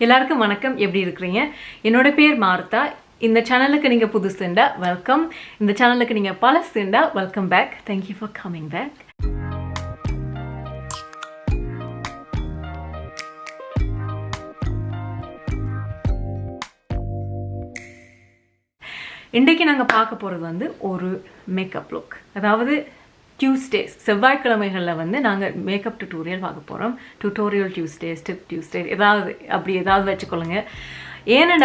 எல்லாருக்கும் வணக்கம். எப்படி இருக்கிறீங்க? என்னோட பேர் மார்த்தா. இந்த சேனலுக்கு நீங்கள் புதுசுண்டா வெல்கம். இந்த சேனலுக்கு நீங்கள் பழசுண்டா welcome back. Thank you for coming back. இன்றைக்கு நாங்கள் பார்க்க போகிறது ஒரு மேக்கப் லுக். அதாவது டியூஸ்டேஸ், செவ்வாய்க்கிழமைகளில் நாங்கள் மேக்கப் டியூட்டோரியல் பார்க்க போகிறோம். டியூட்டோரியல் டியூஸ்டேஸ், டிப் டியூஸ்டேஸ், ஏதாவது வச்சுக்கொள்ளுங்க. ஏன்னா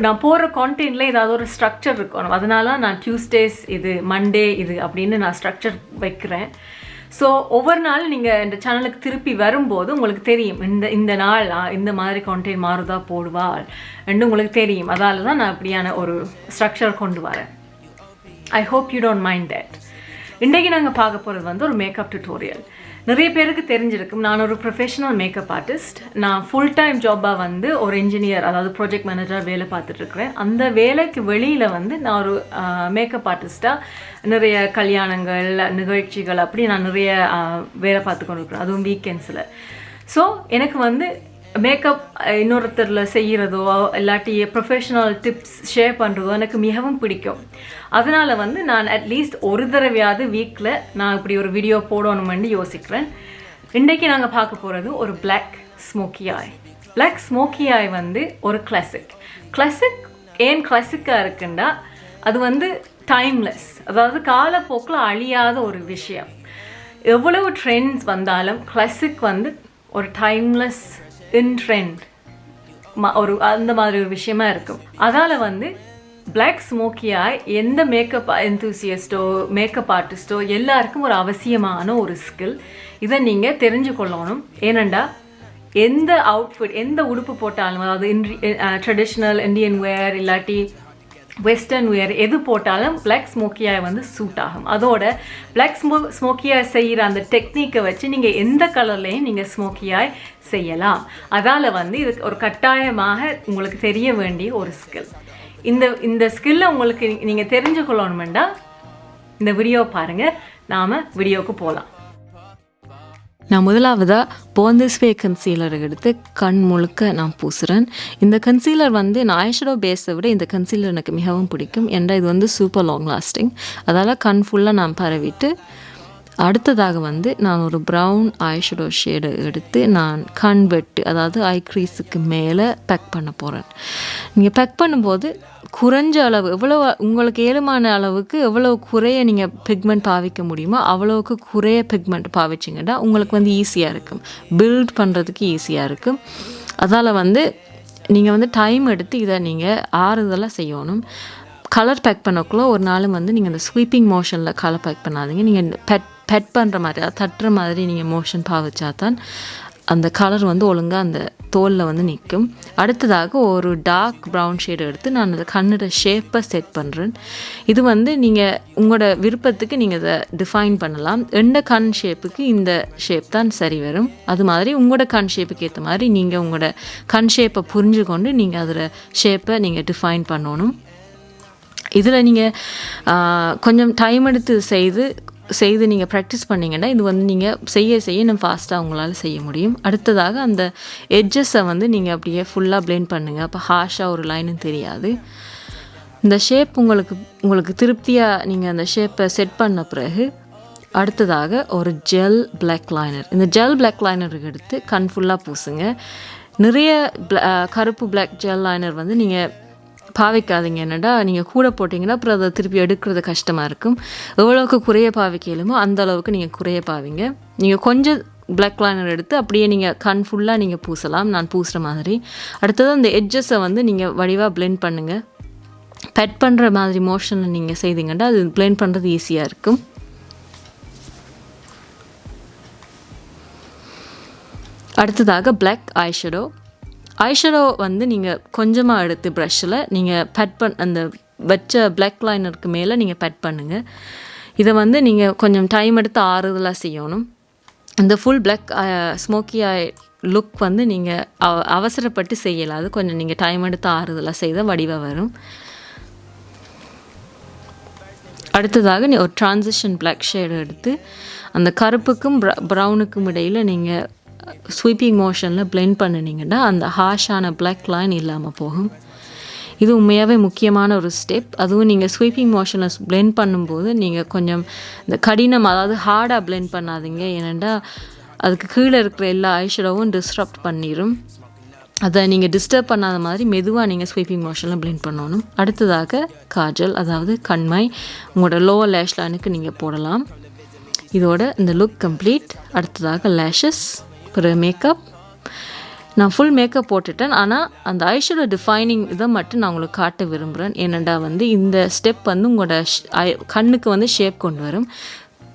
நான் போகிற கான்டென்ட்டில் ஏதாவது ஒரு ஸ்ட்ரக்சர் இருக்கணும். அதனால நான் டியூஸ்டேஸ் இது, மண்டே இது அப்படின்னு நான் ஸ்ட்ரக்சர் வைக்கிறேன். ஸோ ஒவ்வொரு நாள் நீங்கள் இந்த சேனலுக்கு திருப்பி வரும்போது உங்களுக்கு தெரியும் இந்த நாள் இந்த மாதிரி கான்டென்ட் மாறுதா போடுவாள் என்று உங்களுக்கு தெரியும். அதால தான் நான் இப்படியான ஒரு ஸ்ட்ரக்சர் கொண்டு வரேன். I hope you don't mind that. இன்றைக்கு நாங்கள் பார்க்க போகிறது ஒரு மேக்கப் டியூட்டோரியல். நிறைய பேருக்கு தெரிஞ்சிருக்கும், நான் ஒரு ப்ரொஃபஷனல் மேக்கப் ஆர்டிஸ்ட். நான் ஃபுல் டைம் ஜாப்பாக ஒரு இன்ஜினியர், அதாவது ப்ராஜெக்ட் மேனேஜராக வேலை பார்த்துட்ருக்குறேன். அந்த வேலைக்கு வெளியில் நான் ஒரு மேக்கப் ஆர்டிஸ்ட்டாக நிறைய கல்யாணங்கள், நிகழ்ச்சிகள் அப்படி நான் நிறைய வேலை பார்த்து கொண்டு இருக்கிறேன், அதுவும் வீக்கெண்ட்ஸில். ஸோ எனக்கு மேக்கப் இன்னொருத்தரில் செய்கிறதோ இல்லாட்டி ப்ரொஃபஷனல் டிப்ஸ் ஷேர் பண்ணுறதோ எனக்கு மிகவும் பிடிக்கும். அதனால் நான் அட்லீஸ்ட் ஒரு தடவையாவது வீக்கில் நான் இப்படி ஒரு வீடியோ போடணுமென்னு யோசிக்கிறேன். இன்றைக்கி நாங்கள் பார்க்க போகிறது ஒரு black smokey eye. Black smokey eye ஒரு கிளாசிக். ஏன் கிளாசிக்காக இருக்குன்னா அது டைம்லெஸ், அதாவது காலப்போக்கில் அழியாத ஒரு விஷயம். எவ்வளவு ட்ரெண்ட்ஸ் வந்தாலும் கிளாசிக் ஒரு டைம்லெஸ் இன் ட்ரெண்ட் ஒரு அந்த மாதிரி ஒரு விஷயமா இருக்கும். அதால் பிளாக் ஸ்மோக்கி ஐ எந்த மேக்கப் எந்தூசியஸ்டோ மேக்கப் ஆர்டிஸ்டோ எல்லாருக்கும் ஒரு அவசியமான ஒரு ஸ்கில். இதை நீங்கள் தெரிஞ்சு கொள்ளணும். ஏனண்டா எந்த அவுட்ஃபிட், எந்த உடுப்பு போட்டாலும், அதாவது ட்ரெடிஷ்னல் இண்டியன் வேர் இல்லாட்டி வெஸ்டர்ன் வேர் எது போட்டாலும் பிளாக் ஸ்மோக்கி ஐ சூட் ஆகும். அதோட பிளாக் ஸ்மோக்கி ஐ செய்கிற அந்த டெக்னிக்கை வச்சு நீங்கள் எந்த கலர்லேயும் நீங்கள் ஸ்மோக்கி ஐ செய்யலாம். அதால் இது ஒரு கட்டாயமாக உங்களுக்கு தெரிய வேண்டிய ஒரு ஸ்கில். இந்த ஸ்கில்லை உங்களுக்கு நீங்கள் தெரிஞ்சு கொள்ளணுமெண்டா இந்த வீடியோ பாருங்கள். நாம் வீடியோவுக்கு போகலாம். நான் முதலாவதாக போந்திஸ்வே கன்சீலரை எடுத்து கண் முழுக்க நான் பூசுகிறேன். இந்த கன்சீலர் நான் ஐஷேடோ பேஸை விட இந்த கன்சீலர் எனக்கு மிகவும் பிடிக்கும். ஏன்னா இது சூப்பர் லாங் லாஸ்டிங். அதால் கண் ஃபுல்லாக நான் பரவிட்டு அடுத்ததாக நான் ஒரு ப்ரௌன் ஐஷேடோ ஷேடை எடுத்து நான் கண் வெட்டு, அதாவது ஐ க்ரீஸுக்கு மேலே பேக் பண்ண போகிறேன். நீங்கள் பேக் பண்ணும்போது குறைஞ்ச அளவு, எவ்வளோ உங்களுக்கு ஏழுமான அளவுக்கு எவ்வளோ குறைய நீங்கள் பிக்மெண்ட் பாவிக்க முடியுமோ அவ்வளோவுக்கு குறைய பிக்மெண்ட் பாவிச்சிங்கன்னா உங்களுக்கு ஈஸியாக இருக்கும், பில்ட் பண்ணுறதுக்கு ஈஸியாக இருக்கும். அதால் நீங்கள் டைம் எடுத்து இதை நீங்கள் ஆறுதலாக செய்யணும். கலர் பேக் பண்ணக்குள்ளே ஒரு நாள் நீங்கள் அந்த ஸ்வீப்பிங் மோஷனில் கலர் பேக் பண்ணாதீங்க. நீங்கள் பெட் பண்ணுற மாதிரி, அதாவது தட்டுற மாதிரி நீங்கள் மோஷன் பாவிச்சா தான் அந்த கலர் ஒழுங்காக அந்த தோலில் நிற்கும். அடுத்ததாக ஒரு டார்க் ப்ரௌன் ஷேடு எடுத்து நான் அந்த கண்ணோட ஷேப்பை செட் பண்ணுறேன். இது நீங்கள் உங்களோட விருப்பத்துக்கு நீங்கள் இதை டிஃபைன் பண்ணலாம். எந்த கண் ஷேப்புக்கு இந்த ஷேப் தான் சரி வரும், அது மாதிரி உங்களோட கண் ஷேப்புக்கு ஏற்ற மாதிரி நீங்கள் உங்களோட கண் ஷேப்பை புரிஞ்சு கொண்டு நீங்கள் அதில் ஷேப்பை நீங்கள் டிஃபைன் பண்ணணும். இதில் நீங்கள் கொஞ்சம் டைம் எடுத்து செய்து நீங்கள் ப்ராக்டிஸ் பண்ணிங்கன்னா இது நீங்கள் செய்ய இன்னும் ஃபாஸ்ட்டாக உங்களால் செய்ய முடியும். அடுத்ததாக அந்த எட்ஜஸை நீங்கள் அப்படியே ஃபுல்லாக பிளெண்ட் பண்ணுங்கள். அப்போ ஹாஷாக ஒரு லைனும் தெரியாது. இந்த ஷேப் உங்களுக்கு திருப்தியாக நீங்கள் அந்த ஷேப்பை செட் பண்ண பிறகு அடுத்ததாக ஒரு ஜெல் பிளாக் லைனர். இந்த ஜெல் பிளாக் லைனருக்கு எடுத்து கண் ஃபுல்லாக பூசுங்க. நிறைய கருப்பு பிளாக் ஜெல் லைனர் நீங்கள் பாவிக்காதீங்க. என்னடா நீங்கள் கூட போட்டிங்கன்னா அப்புறம் அதை திருப்பி எடுக்கிறது கஷ்டமாக இருக்கும். எவ்வளோக்கு குறைய பாவிக்கலுமோ அந்த அளவுக்கு நீங்கள் குறைய பாவிங்க. நீங்கள் கொஞ்சம் பிளாக் லைனர் எடுத்து அப்படியே நீங்கள் கண் ஃபுல்லாக நீங்கள் பூசலாம், நான் பூசுகிற மாதிரி. அடுத்தது அந்த எட்ஜஸை நீங்கள் வடிவாக பிளெண்ட் பண்ணுங்கள். பெட் பண்ணுற மாதிரி மோஷனில் நீங்கள் செய்தீங்கன்னா அது பிளெண்ட் பண்ணுறது ஈஸியாக இருக்கும். அடுத்ததாக பிளாக் ஐஷேடோ. ஐஷேடோ நீங்கள் கொஞ்சமாக எடுத்து ப்ரஷ்ஷில் நீங்கள் அந்த வச்ச பிளாக் லைனருக்கு மேலே நீங்கள் பெட் பண்ணுங்கள். இதை நீங்கள் கொஞ்சம் டைம் எடுத்து ஆறுதலாக செய்யணும். இந்த full black smokey eye look நீங்கள் அவசரப்பட்டு செய்யலாம். அது கொஞ்சம் நீங்கள் டைம் எடுத்து ஆறுதலாக செய்தால் வடிவாக வரும். அடுத்ததாக ஒரு ட்ரான்சிஷன் பிளாக் ஷேடு எடுத்து அந்த கருப்புக்கும் ப்ரௌனுக்கும் இடையில் நீங்கள் ஸ்வீப்பிங் மோஷனில் blend பண்ணினீங்கன்னா அந்த ஹார்ஷான பிளாக் லைன் இல்லாமல் போகும். இது உண்மையாகவே முக்கியமான ஒரு ஸ்டெப். அதுவும் நீங்கள் ஸ்வீப்பிங் மோஷனில் blend பண்ணும்போது நீங்கள் கொஞ்சம் இந்த கடினம், அதாவது ஹார்டாக blend பண்ணாதீங்க. ஏனெண்டா அதுக்கு கீழே இருக்கிற எல்லா ஐஷேடோவும் டிஸ்டர்ப் பண்ணிடும். அதை நீங்கள் டிஸ்டர்ப் பண்ணாத மாதிரி மெதுவாக நீங்கள் ஸ்வீப்பிங் மோஷனில் blend பண்ணணும். அடுத்ததாக காஜல், அதாவது கண்மை உங்களோட லோவர் லேஷ் லைனுக்கு நீங்கள் போடலாம். இதோட இந்த லுக் கம்ப்ளீட். அடுத்ததாக லேஷஸ், பிறகு மேக்கப். நான் ஃபுல் மேக்கப் போட்டுட்டேன். ஆனால் அந்த ஐஷேடோ டிஃபைனிங் இதை மட்டும் நான் உங்களுக்கு காட்ட விரும்புகிறேன். ஏனெண்டா வந்து இந்த ஸ்டெப் வந்து உங்களோட கண்ணுக்கு வந்து ஷேப் கொண்டு வரும்.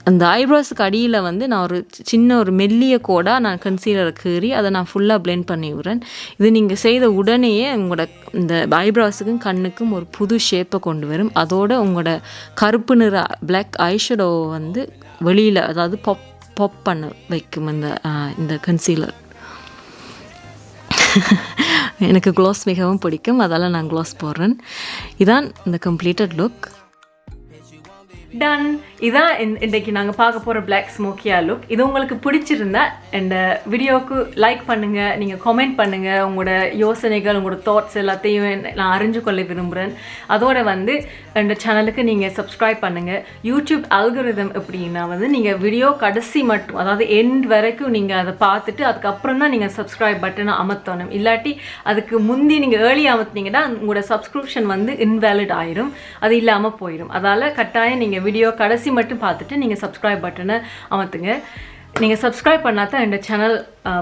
அந்த ஐப்ரோஸுக்கு அடியில் வந்து நான் ஒரு சின்ன ஒரு மெல்லிய கோடாக நான் கன்சீலரை கீறி அதை நான் ஃபுல்லாக blend பண்ணி விடுறேன். இது நீங்கள் செய்த உடனேயே உங்களோட இந்த ஐப்ரோஸுக்கும் கண்ணுக்கும் ஒரு புது ஷேப்பை கொண்டு வரும். அதோட உங்களோட கருப்பு நிற பிளாக் ஐஷேடோ வந்து வெளியில், அதாவது பாப் பண்ண வைக்கும் இந்த கன்சீலர். எனக்கு க்ளோஸ் மிகவும் பிடிக்கும், அதால் நான் க்ளோஸ் போடுறேன். இதான் இந்த கம்ப்ளீட்டட் லுக். டன். இதான் இன்றைக்கு நாங்கள் பார்க்க போகிற பிளாக் ஸ்மோக்கியா லுக். இது உங்களுக்கு பிடிச்சிருந்தா இந்த வீடியோவுக்கு லைக் பண்ணுங்கள், நீங்கள் கமெண்ட் பண்ணுங்கள். உங்களோட யோசனைகள், உங்களோட தாட்ஸ் எல்லாத்தையும் நான் அறிஞ்சு கொள்ள விரும்புகிறேன். அதோடு வந்து இந்த சேனலுக்கு நீங்கள் சப்ஸ்கிரைப் பண்ணுங்கள். யூடியூப் அல்கோரிதம் எப்படின்னா வந்து நீங்கள் வீடியோ கடைசி மட்டும், அதாவது எண்ட் வரைக்கும் நீங்கள் அதை பார்த்துட்டு அதுக்கப்புறம் தான் நீங்கள் சப்ஸ்கிரைப் பட்டனை அமர்த்தணும். இல்லாட்டி அதுக்கு முந்தி நீங்கள் ஏர்லி அமர்த்தினீங்கன்னா உங்களோட சப்ஸ்கிரிப்ஷன் வந்து இன்வேலிட் ஆயிரும், அது இல்லாமல் போயிடும். அதால் கட்டாயம் நீங்கள் வீடியோ கடைசி மட்டும் பார்த்துட்டு நீங்கள் சப்ஸ்கிரைப் பட்டனை அமர்த்துங்க. நீங்கள் சப்ஸ்கிரைப் பண்ணால் தான் இந்த சேனல்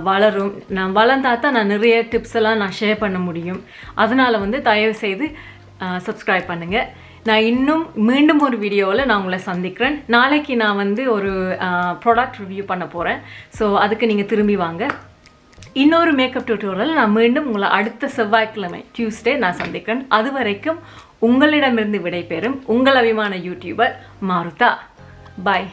வளரும். நான் வளர்ந்தா தான் நான் நிறைய டிப்ஸ் எல்லாம் நான் ஷேர் பண்ண முடியும். அதனால் வந்து தயவு செய்து சப்ஸ்கிரைப் பண்ணுங்கள். நான் இன்னும் மீண்டும் ஒரு வீடியோவில் நான் உங்களை சந்திக்கிறேன். நாளைக்கு நான் வந்து ஒரு ப்ராடக்ட் ரிவ்யூ பண்ண போகிறேன். ஸோ அதுக்கு நீங்கள் திரும்பி வாங்க. இன்னொரு மேக்கப் டியூட்டோரியல் நான் மீண்டும் உங்களை அடுத்த செவ்வாய்க்கிழமை டியூஸ்டே நான் சந்திக்கிறேன். அது வரைக்கும் உங்களிடமிருந்து விடைபெறும் உங்கள் அபிமான யூடியூபர் மாருதா. பாய்.